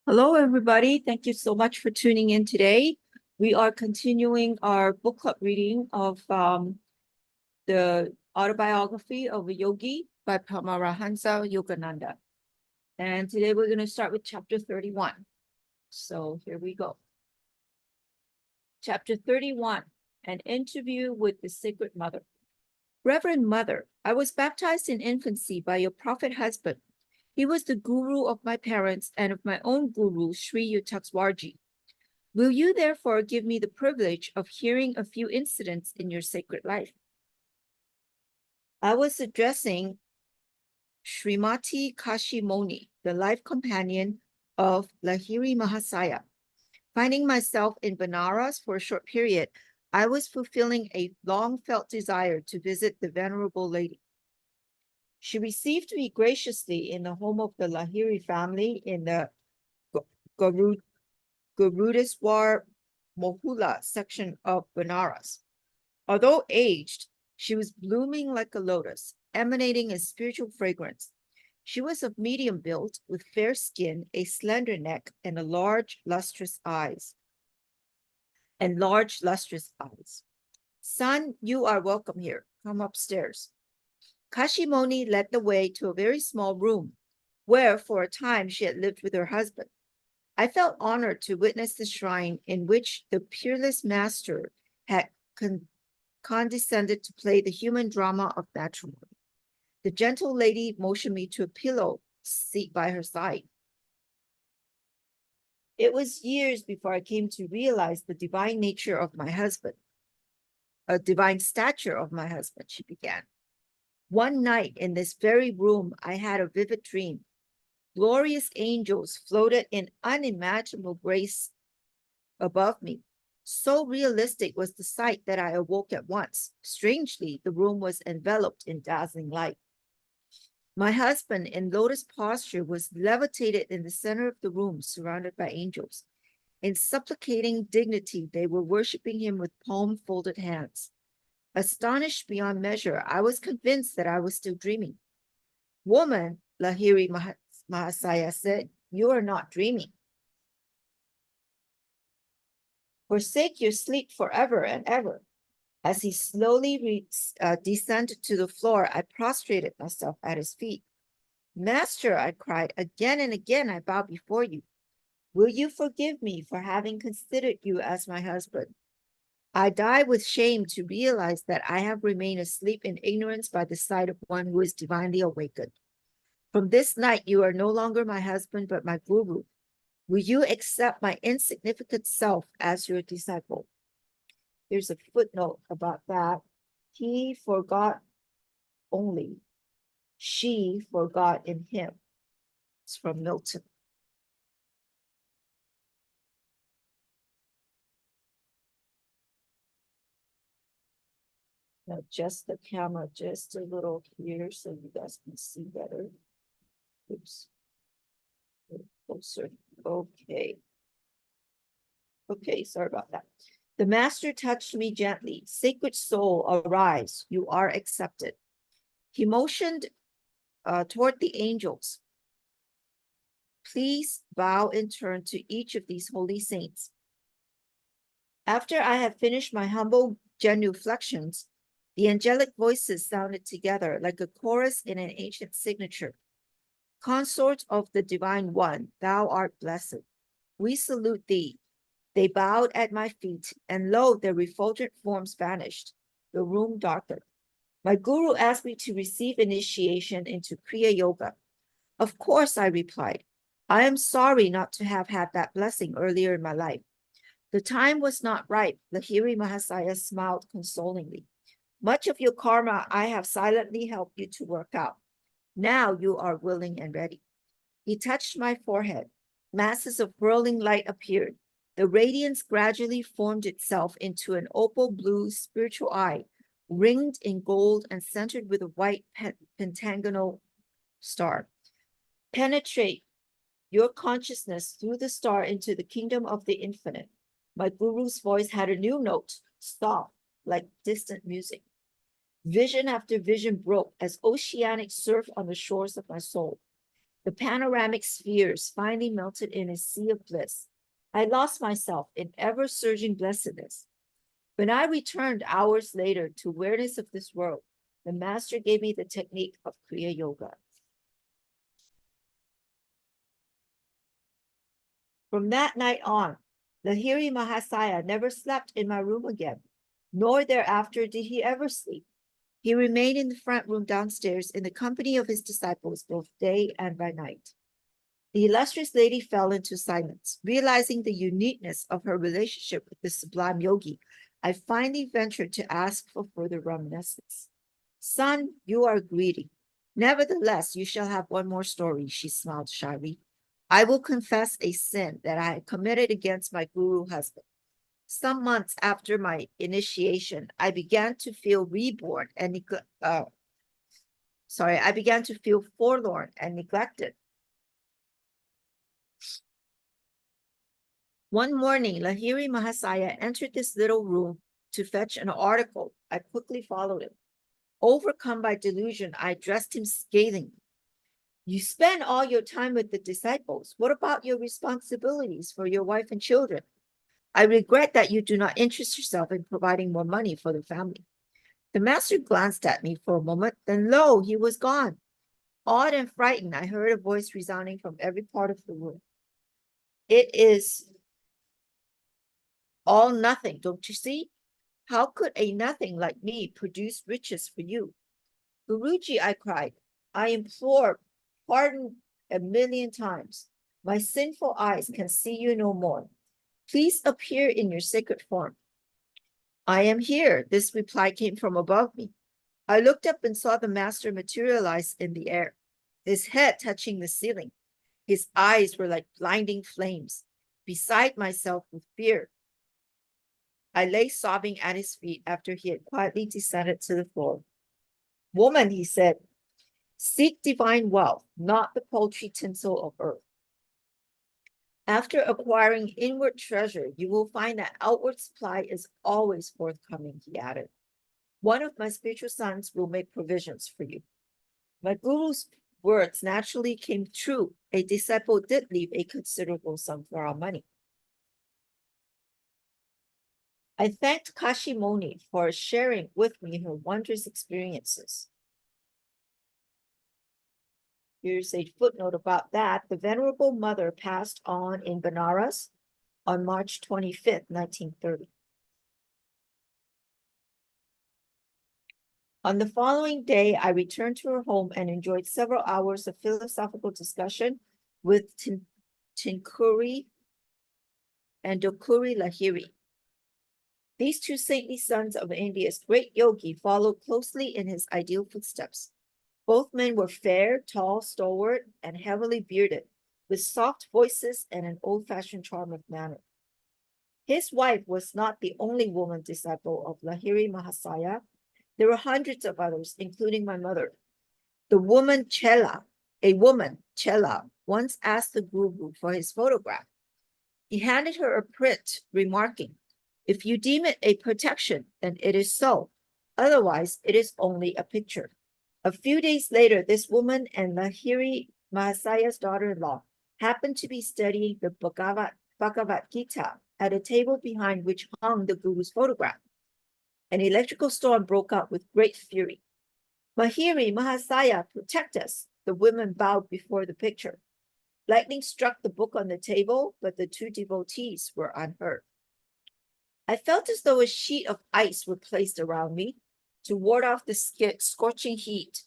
Hello, everybody. Thank you so much for tuning in today. We are continuing our book club reading of the Autobiography of a Yogi by Paramahansa Yogananda. And today we're going to start with chapter 31. So here we go. Chapter 31, an interview with the Sacred Mother. Reverend Mother, I was baptized in infancy by your prophet husband. He was the guru of my parents and of my own guru, Sri Yukteswarji. Will you therefore give me the privilege of hearing a few incidents in your sacred life? I was addressing Srimati Kashimoni, the life companion of Lahiri Mahasaya. Finding myself in Benares for a short period, I was fulfilling a long-felt desire to visit the Venerable Lady. She received me graciously in the home of the Lahiri family in the Gurudeswar Mohula section of Benares. Although aged, she was blooming like a lotus, emanating a spiritual fragrance. She was of medium build, with fair skin, a slender neck, and large, lustrous eyes. Son, you are welcome here. Come upstairs. Kashimoni led the way to a very small room, where for a time she had lived with her husband. I felt honored to witness the shrine in which the peerless master had condescended to play the human drama of matrimony. The gentle lady motioned me to a pillow seat by her side. It was years before I came to realize the divine nature of my husband, a divine stature of my husband, she began. One night in this very room, I had a vivid dream. Glorious angels floated in unimaginable grace above me. So realistic was the sight that I awoke at once. Strangely, the room was enveloped in dazzling light. My husband, in lotus posture, was levitated in the center of the room, surrounded by angels. In supplicating dignity, they were worshiping him with palm-folded hands. Astonished beyond measure, I was convinced that I was still dreaming. Woman, Lahiri Mahasaya said, you are not dreaming. Forsake your sleep forever and ever. As he slowly descended to the floor, I prostrated myself at his feet. Master, I cried, again and again I bow before you. Will you forgive me for having considered you as my husband? I die with shame to realize that I have remained asleep in ignorance by the side of one who is divinely awakened. From this night, you are no longer my husband, but my guru. Will you accept my insignificant self as your disciple? There's a footnote about that. He forgot only. She forgot in him. It's from Milton. Now, just the camera just a little here so you guys can see better. Oops. Closer. Okay. Okay, sorry about that. The master touched me gently. Sacred soul, arise. You are accepted. He motioned toward the angels. Please bow in turn to each of these holy saints. After I had finished my humble genuflections, the angelic voices sounded together like a chorus in an ancient signature. Consort of the Divine One, thou art blessed. We salute thee. They bowed at my feet, and lo, their refulgent forms vanished. The room darkened. My guru asked me to receive initiation into Kriya Yoga. Of course, I replied. I am sorry not to have had that blessing earlier in my life. The time was not ripe. Lahiri Mahasaya smiled consolingly. Much of your karma I have silently helped you to work out. Now you are willing and ready. He touched my forehead. Masses of whirling light appeared. The radiance gradually formed itself into an opal blue spiritual eye, ringed in gold and centered with a white pentagonal star. Penetrate your consciousness through the star into the kingdom of the infinite. My guru's voice had a new note, soft, like distant music. Vision after vision broke as oceanic surf on the shores of my soul. The panoramic spheres finally melted in a sea of bliss. I lost myself in ever-surging blessedness. When I returned hours later to awareness of this world, the master gave me the technique of Kriya Yoga. From that night on, Lahiri Mahasaya never slept in my room again, nor thereafter did he ever sleep. He remained in the front room downstairs in the company of his disciples both day and by night. The illustrious lady fell into silence. Realizing the uniqueness of her relationship with the sublime yogi, I finally ventured to ask for further reminiscence. Son, you are greedy. Nevertheless, you shall have one more story, she smiled shyly. I will confess a sin that I had committed against my guru husband. Some months after my initiation, I began to feel reborn and I began to feel forlorn and neglected. One morning, Lahiri Mahasaya entered this little room to fetch an article. I quickly followed him. Overcome by delusion, I addressed him scathingly. You spend all your time with the disciples. What about your responsibilities for your wife and children? I regret that you do not interest yourself in providing more money for the family. The master glanced at me for a moment, then lo, he was gone. Awed and frightened, I heard a voice resounding from every part of the room. It is all nothing, don't you see? How could a nothing like me produce riches for you? Guruji, I cried, I implore pardon 1,000,000 times. My sinful eyes can see you no more. Please appear in your sacred form. I am here. This reply came from above me. I looked up and saw the master materialize in the air, his head touching the ceiling. His eyes were like blinding flames. Beside myself with fear, I lay sobbing at his feet after he had quietly descended to the floor. Woman, he said, seek divine wealth, not the paltry tinsel of earth. After acquiring inward treasure, you will find that outward supply is always forthcoming, he added. One of my spiritual sons will make provisions for you. My guru's words naturally came true. A disciple did leave a considerable sum for our money. I thanked Kashi Moni for sharing with me her wondrous experiences. Here's a footnote about that. The Venerable Mother passed on in Benares on March 25th, 1930. On the following day, I returned to her home and enjoyed several hours of philosophical discussion with Tinkuri and Dokuri Lahiri. These two saintly sons of India's great yogi followed closely in his ideal footsteps. Both men were fair, tall, stalwart, and heavily bearded, with soft voices and an old-fashioned charm of manner. His wife was not the only woman disciple of Lahiri Mahasaya. There were hundreds of others, including my mother. A woman, Chela, once asked the Guru for his photograph. He handed her a print, remarking, if you deem it a protection, then it is so. Otherwise, it is only a picture. A few days later, this woman and Lahiri Mahasaya's daughter-in-law happened to be studying the Bhagavad Gita at a table behind which hung the Guru's photograph. An electrical storm broke out with great fury. Lahiri Mahasaya, protect us. The women bowed before the picture. Lightning struck the book on the table, but the two devotees were unhurt. I felt as though a sheet of ice were placed around me to ward off the scorching heat,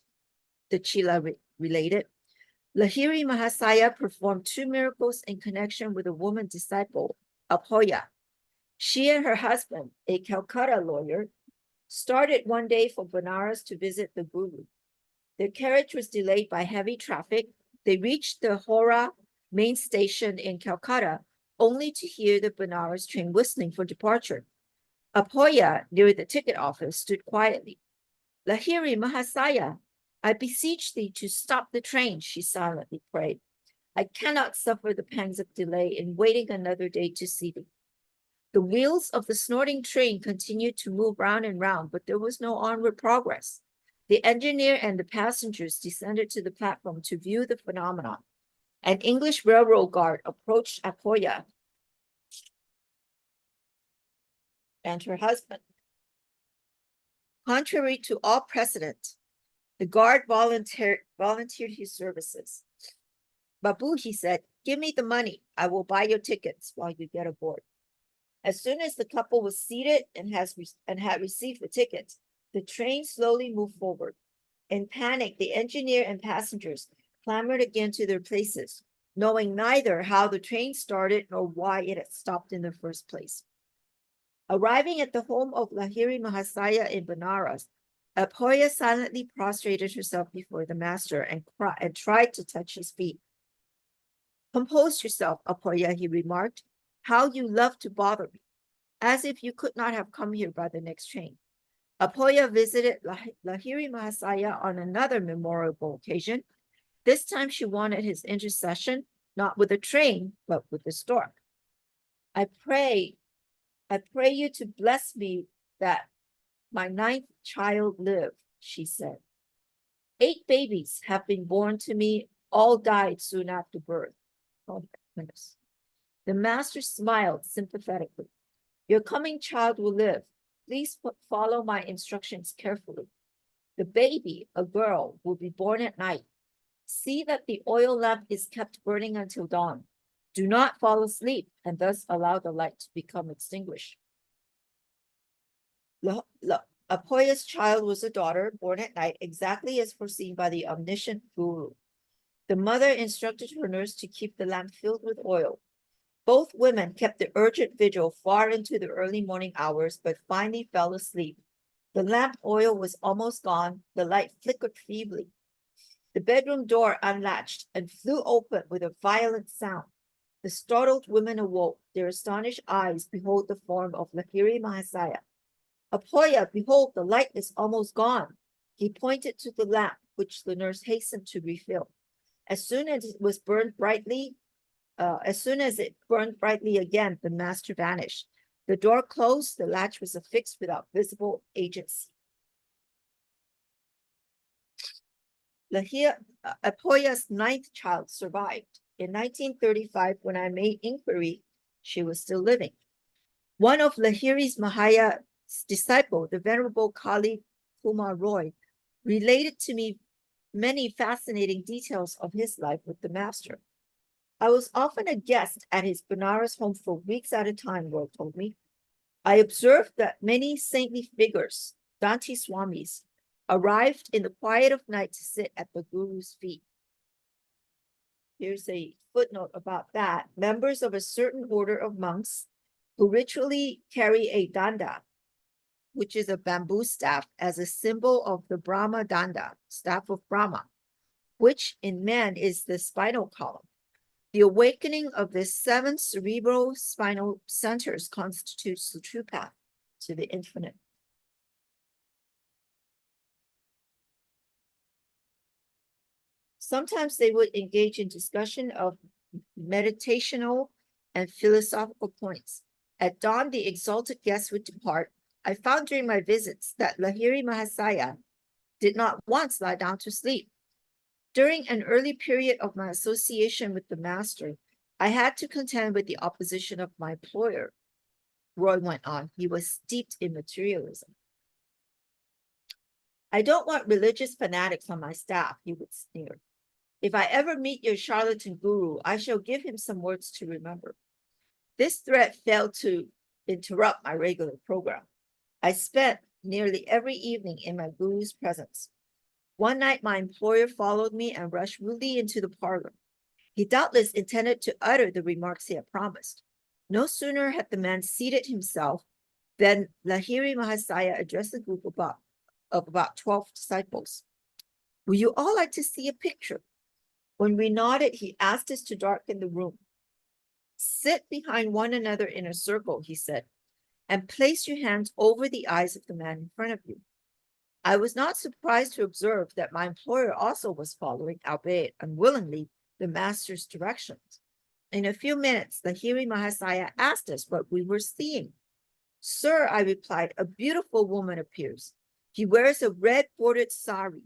the Chila related. Lahiri Mahasaya performed 2 miracles in connection with a woman disciple, Apoya. She and her husband, a Calcutta lawyer, started one day for Benares to visit the Guru. Their carriage was delayed by heavy traffic. They reached the Howrah main station in Calcutta only to hear the Benares train whistling for departure. Apoya, near the ticket office, stood quietly. Lahiri Mahasaya, I beseech thee to stop the train, she silently prayed. I cannot suffer the pangs of delay in waiting another day to see thee. The wheels of the snorting train continued to move round and round, but there was no onward progress. The engineer and the passengers descended to the platform to view the phenomenon. An English railroad guard approached Apoya and her husband. Contrary to all precedent, the guard volunteered his services. Babu, he said, give me the money. I will buy your tickets while you get aboard. As soon as the couple was seated and had received the tickets, the train slowly moved forward. In panic, the engineer and passengers clambered again to their places, knowing neither how the train started nor why it had stopped in the first place. Arriving at the home of Lahiri Mahasaya in Benares, Apoya silently prostrated herself before the master and tried to touch his feet. Compose yourself, Apoya, he remarked. How you love to bother me, as if you could not have come here by the next train. Apoya visited Lahiri Mahasaya on another memorable occasion. This time she wanted his intercession, not with a train, but with the stork. I pray you to bless me that my 9th child live, she said. 8 babies have been born to me, all died soon after birth. Oh, goodness. The master smiled sympathetically. Your coming child will live. Please follow my instructions carefully. The baby, a girl, will be born at night. See that the oil lamp is kept burning until dawn. Do not fall asleep and thus allow the light to become extinguished. Apoya's child was a daughter born at night, exactly as foreseen by the omniscient guru. The mother instructed her nurse to keep the lamp filled with oil. Both women kept the urgent vigil far into the early morning hours, but finally fell asleep. The lamp oil was almost gone. The light flickered feebly. The bedroom door unlatched and flew open with a violent sound. The startled women awoke. Their astonished eyes behold the form of Lahiri Mahasaya. Apoya, behold, the light is almost gone. He pointed to the lamp, which the nurse hastened to refill. As soon as it burned brightly again, the master vanished. The door closed, the latch was affixed without visible agency. Apoya's 9th child survived. In 1935, when I made inquiry, she was still living. One of Lahiri's Mahaya's disciple, the Venerable Kali Kumar Roy, related to me many fascinating details of his life with the master. I was often a guest at his Benares home for weeks at a time, Roy told me. I observed that many saintly figures, Dante Swamis, arrived in the quiet of night to sit at the Guru's feet. Here's a footnote about that. Members of a certain order of monks who ritually carry a danda, which is a bamboo staff, as a symbol of the Brahma danda, staff of Brahma, which in man is the spinal column. The awakening of the 7 cerebral spinal centers constitutes the true path to the infinite. Sometimes they would engage in discussion of meditational and philosophical points. At dawn, the exalted guests would depart. I found during my visits that Lahiri Mahasaya did not once lie down to sleep. During an early period of my association with the master, I had to contend with the opposition of my employer. Roy went on. He was steeped in materialism. I don't want religious fanatics on my staff, he would sneer. If I ever meet your charlatan guru, I shall give him some words to remember. This threat failed to interrupt my regular program. I spent nearly every evening in my guru's presence. One night, my employer followed me and rushed rudely into the parlor. He doubtless intended to utter the remarks he had promised. No sooner had the man seated himself than Lahiri Mahasaya addressed a group of about 12 disciples. Would you all like to see a picture? When we nodded, he asked us to darken the room. Sit behind one another in a circle, he said, and place your hands over the eyes of the man in front of you. I was not surprised to observe that my employer also was following, albeit unwillingly, the master's directions. In a few minutes, Lahiri Mahasaya asked us what we were seeing. Sir, I replied, a beautiful woman appears. She wears a red bordered sari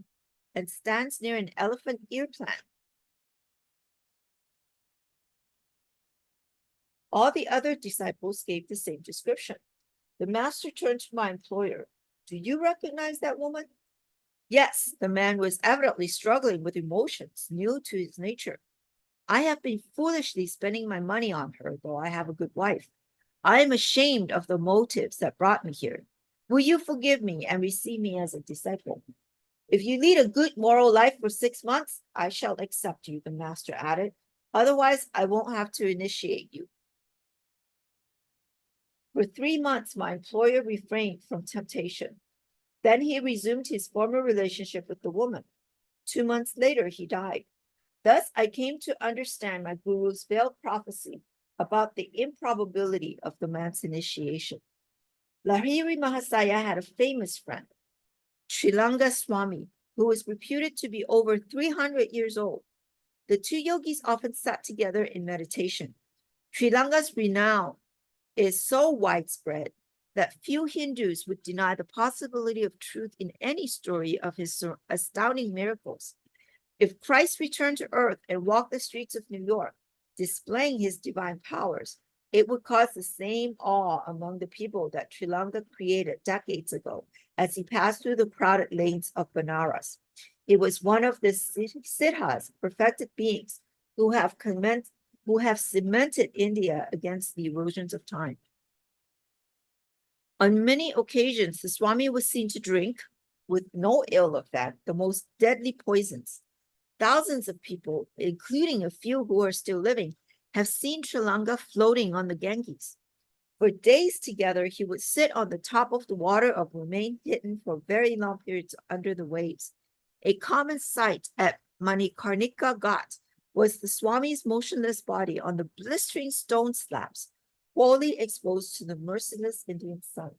and stands near an elephant ear plant. All the other disciples gave the same description. The master turned to my employer. Do you recognize that woman? Yes, the man was evidently struggling with emotions new to his nature. I have been foolishly spending my money on her, though I have a good wife. I am ashamed of the motives that brought me here. Will you forgive me and receive me as a disciple? If you lead a good moral life for 6 months, I shall accept you, the master added. Otherwise, I won't have to initiate you. For 3 months, my employer refrained from temptation. Then he resumed his former relationship with the woman. 2 months later, he died. Thus, I came to understand my guru's veiled prophecy about the improbability of the man's initiation. Lahiri Mahasaya had a famous friend, Srilanga Swami, who was reputed to be over 300 years old. The two yogis often sat together in meditation. Srilanga's renown is so widespread that few Hindus would deny the possibility of truth in any story of his astounding miracles. If Christ returned to earth and walked the streets of New York, displaying his divine powers, it would cause the same awe among the people that Srilanga created decades ago as he passed through the crowded lanes of Benares. It was one of the siddhas, perfected beings, who have cemented India against the erosions of time. On many occasions, the Swami was seen to drink, with no ill effect, the most deadly poisons. Thousands of people, including a few who are still living, have seen Srilanga floating on the Ganges. For days together, he would sit on the top of the water or remain hidden for very long periods under the waves. A common sight at Manikarnika Ghat was the Swami's motionless body on the blistering stone slabs, wholly exposed to the merciless Indian sun.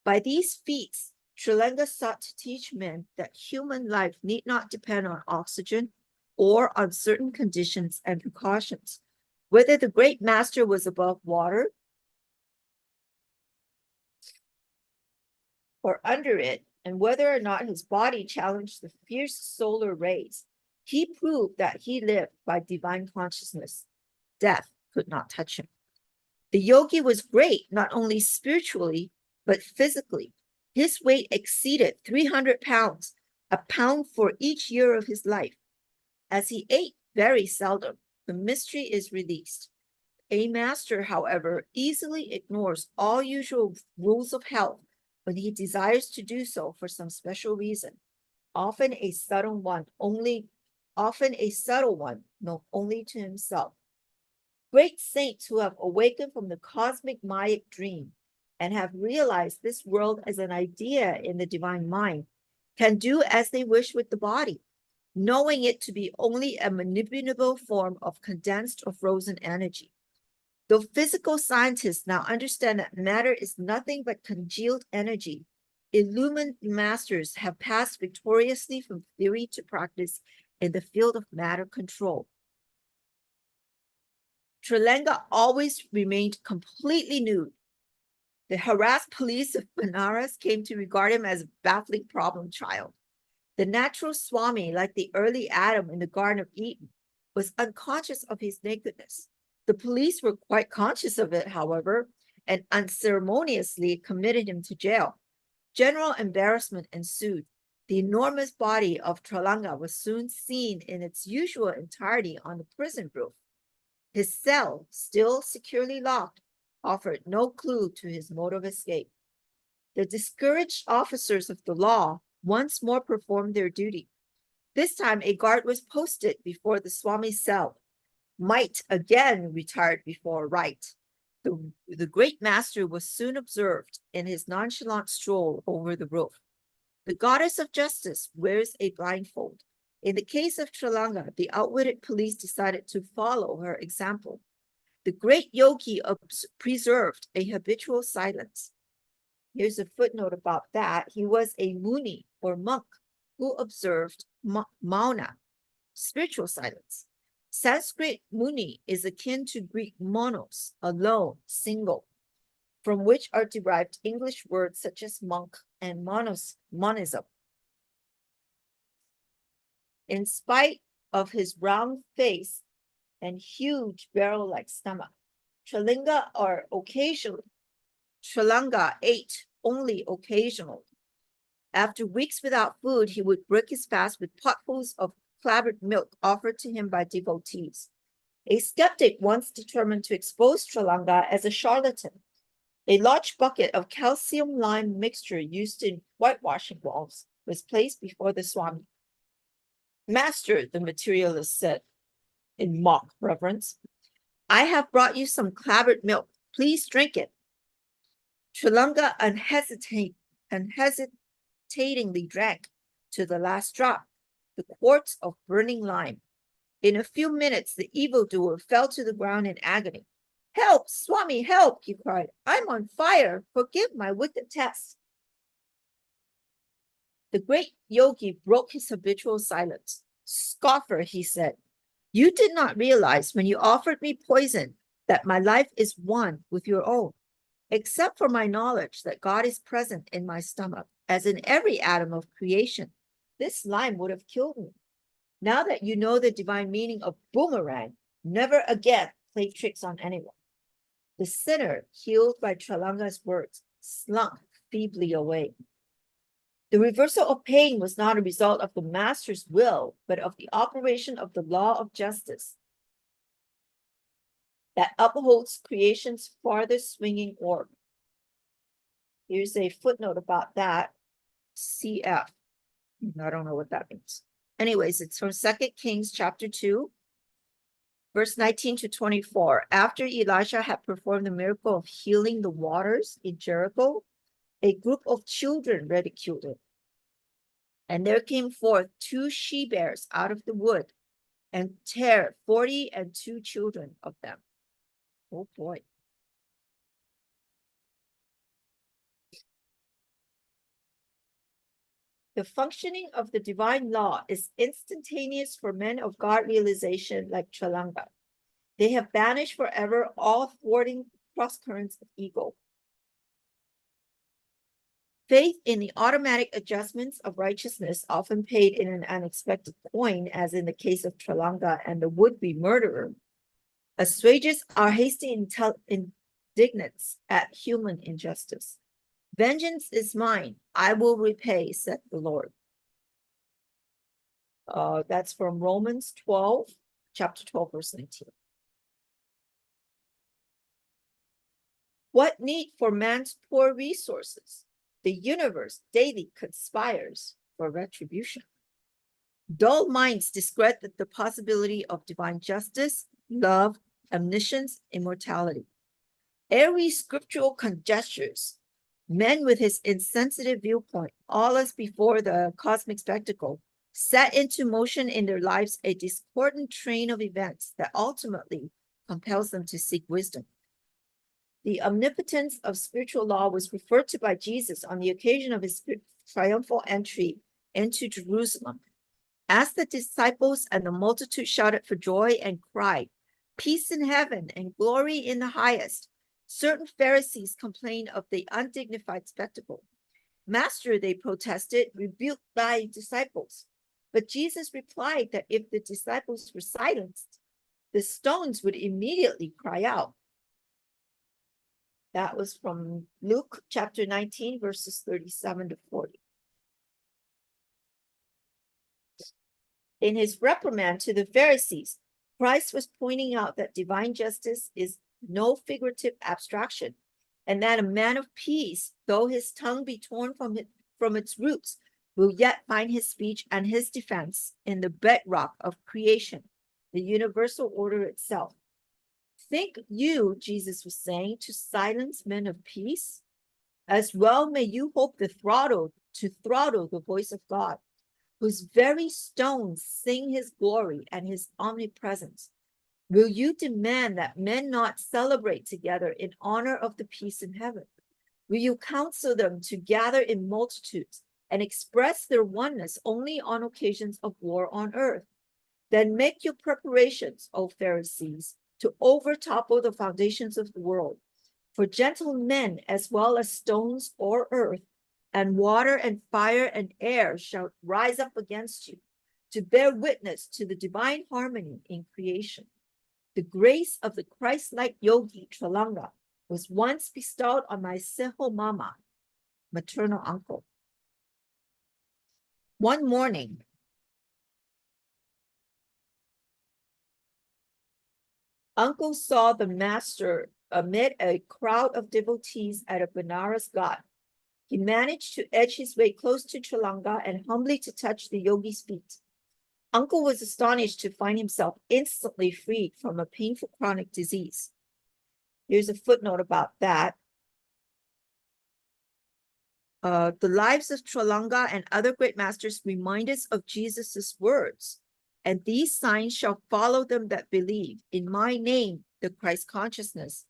By these feats, Srilanga sought to teach men that human life need not depend on oxygen or on certain conditions and precautions. Whether the great master was above water or under it, and whether or not his body challenged the fierce solar rays, he proved that he lived by divine consciousness. Death could not touch him. The yogi was great, not only spiritually, but physically. His weight exceeded 300 pounds, a pound for each year of his life. As he ate very seldom, the mystery is released. A master, however, easily ignores all usual rules of health when he desires to do so for some special reason, often a subtle one, known only to himself. Great saints who have awakened from the cosmic Mayic dream and have realized this world as an idea in the divine mind can do as they wish with the body, knowing it to be only a manipulable form of condensed or frozen energy. Though physical scientists now understand that matter is nothing but congealed energy, illumined masters have passed victoriously from theory to practice in the field of matter control. Srilanga always remained completely nude. The harassed police of Benares came to regard him as a baffling problem child. The natural Swami, like the early Adam in the Garden of Eden, was unconscious of his nakedness. The police were quite conscious of it, however, and unceremoniously committed him to jail. General embarrassment ensued. The enormous body of Srilanga was soon seen in its usual entirety on the prison roof. His cell, still securely locked, offered no clue to his mode of escape. The discouraged officers of the law once more performed their duty. This time, a guard was posted before the Swami's cell. Might again retired before right. The great master was soon observed in his nonchalant stroll over the roof. The goddess of justice wears a blindfold. In the case of Srilanga, the outwitted police decided to follow her example. The great yogi preserved a habitual silence. Here's a footnote about that. He was a muni or monk who observed mauna, spiritual silence. Sanskrit muni is akin to Greek monos, alone, single, from which are derived English words such as monk and monism. In spite of his round face and huge barrel-like stomach, Tralanga are occasionally. Tralanga ate only occasionally. After weeks without food, he would break his fast with potfuls of clabbered milk offered to him by devotees. A skeptic once determined to expose Tralanga as a charlatan. A large bucket of calcium lime mixture used in whitewashing walls was placed before the Swami. Master, the materialist said in mock reverence, I have brought you some clabbered milk. Please drink it. Tralanga unhesitatingly drank to the last drop the quarts of burning lime. In a few minutes, the evildoer fell to the ground in agony. Help, Swami, help, he cried. I'm on fire. Forgive my wicked test. The great Yogi broke his habitual silence. Scoffer, he said, you did not realize when you offered me poison that my life is one with your own. Except for my knowledge that God is present in my stomach, as in every atom of creation, this lime would have killed me. Now that you know the divine meaning of boomerang, never again play tricks on anyone. The sinner, healed by Tralanga's words, slunk feebly away. The reversal of pain was not a result of the master's will, but of the operation of the law of justice that upholds creation's farthest swinging orb. Here's a footnote about that. CF. I don't know what that means. Anyways, it's from 2 Kings chapter 2, verse 19 to 24. After Elisha had performed the miracle of healing the waters in Jericho, a group of children ridiculed him. And there came forth 2 she-bears out of the wood and tear 42 children of them. Oh boy. The functioning of the divine law is instantaneous for men of God realization like Tralanga. They have banished forever all thwarting cross-currents of ego. Faith in the automatic adjustments of righteousness, often paid in an unexpected coin, as in the case of Tralanga and the would-be murderer, assuages our hasty indignance at human injustice. Vengeance is mine, I will repay, saith the Lord. That's from Romans 12, chapter 12, verse 19. What need for man's poor resources? The universe daily conspires for retribution. Dull minds discredit the possibility of divine justice, love, omniscience, immortality. Airy scriptural conjectures, men with his insensitive viewpoint, aweless before the cosmic spectacle, set into motion in their lives a discordant train of events that ultimately compels them to seek wisdom. The omnipotence of spiritual law was referred to by Jesus on the occasion of his triumphal entry into Jerusalem. As the disciples and the multitude shouted for joy and cried, "Peace in heaven and glory in the highest," certain Pharisees complained of the undignified spectacle. "Master," they protested, "rebuke thy disciples." But Jesus replied that if the disciples were silenced, the stones would immediately cry out. That was from Luke chapter 19, verses 37 to 40. In his reprimand to the Pharisees, Christ was pointing out that divine justice is no figurative abstraction, and that a man of peace, though his tongue be torn from its roots, will yet find his speech and his defense in the bedrock of creation, the universal order itself. Think you, Jesus was saying, to silence men of peace? As well may you hope to throttle the voice of God, whose very stones sing his glory and his omnipresence. Will you demand that men not celebrate together in honor of the peace in heaven? Will you counsel them to gather in multitudes and express their oneness only on occasions of war on earth? Then make your preparations, O Pharisees, to overtopple the foundations of the world. For gentle men, as well as stones or earth, and water and fire and air shall rise up against you to bear witness to the divine harmony in creation. The grace of the Christ-like Yogi Tralanga was once bestowed on my Seho Mama, maternal uncle. One morning, uncle saw the master amid a crowd of devotees at a Benares ghat. He managed to edge his way close to Tralanga and humbly to touch the yogi's feet. Uncle was astonished to find himself instantly freed from a painful chronic disease. Here's a footnote about that. The lives of Tralanga and other great masters remind us of Jesus's words. And these signs shall follow them that believe. In my name, the Christ consciousness.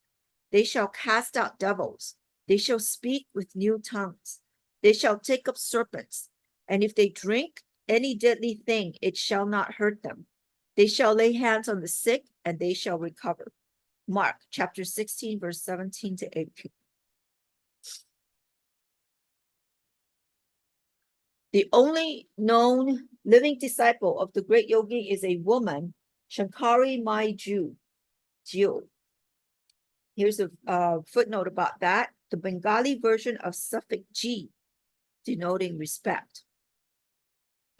They shall cast out devils. They shall speak with new tongues. They shall take up serpents. And if they drink any deadly thing, it shall not hurt them. They shall lay hands on the sick, and they shall recover. Mark chapter 16, verse 17 to 18. The only known living disciple of the great yogi is a woman, Shankari Mai Jiu. Here's a footnote about that. The Bengali version of suffix G, denoting respect.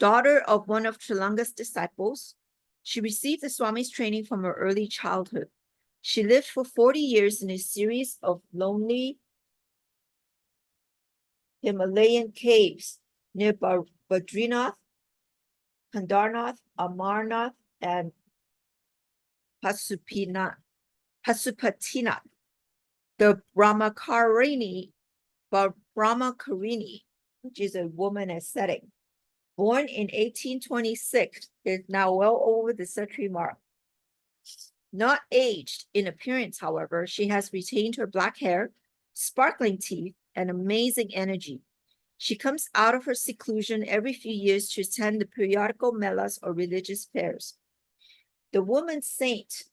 Daughter of one of Tralanga's disciples, she received the Swami's training from her early childhood. She lived for 40 years in a series of lonely Himalayan caves near Badrinath, Kedarnath, Amarnath, and Pasupatinath. The Brahmakarini, which is a woman ascetic, born in 1826, is now well over the century mark. Not aged in appearance, however, she has retained her black hair, sparkling teeth, and amazing energy. She comes out of her seclusion every few years to attend the periodical melas or religious fairs. The woman saint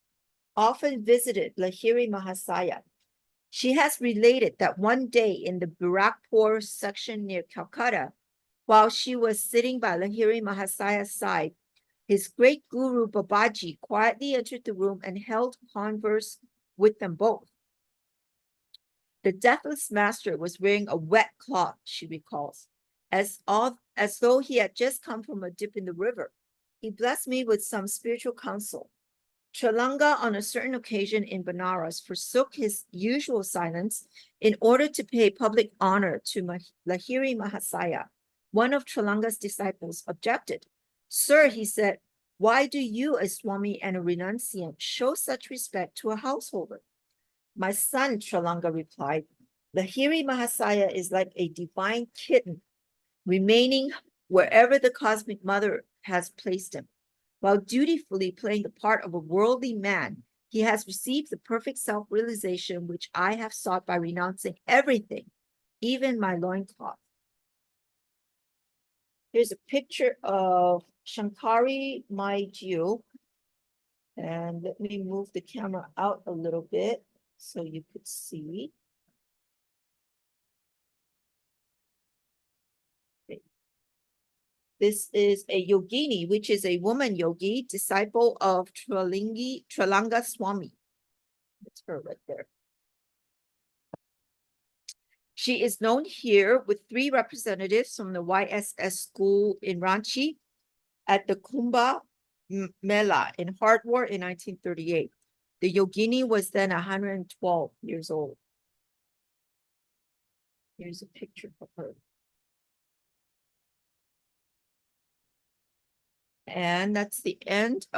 often visited Lahiri Mahasaya. She has related that one day in the Barakpur section near Calcutta, while she was sitting by Lahiri Mahasaya's side, his great guru Babaji quietly entered the room and held converse with them both. The deathless master was wearing a wet cloth, she recalls, as though he had just come from a dip in the river. He blessed me with some spiritual counsel. Tralanga, on a certain occasion in Benares, forsook his usual silence in order to pay public honor to Lahiri Mahasaya. One of Tralanga's disciples objected. Sir, he said, why do you, a Swami and a renunciant, show such respect to a householder? My son, Tralanga replied, Lahiri Mahasaya is like a divine kitten, remaining wherever the cosmic mother has placed him. While dutifully playing the part of a worldly man, he has received the perfect self-realization which I have sought by renouncing everything, even my loincloth. Here's a picture of Shankari Mai Jiu. And let me move the camera out a little bit so you could see. Okay. This is a yogini, which is a woman yogi, disciple of Tralanga Swami. That's her right there. She is known here with 3 representatives from the YSS school in Ranchi at the Kumbh Mela in Hardwar in 1938. The yogini was then 112 years old. Here's a picture of her. And that's the end of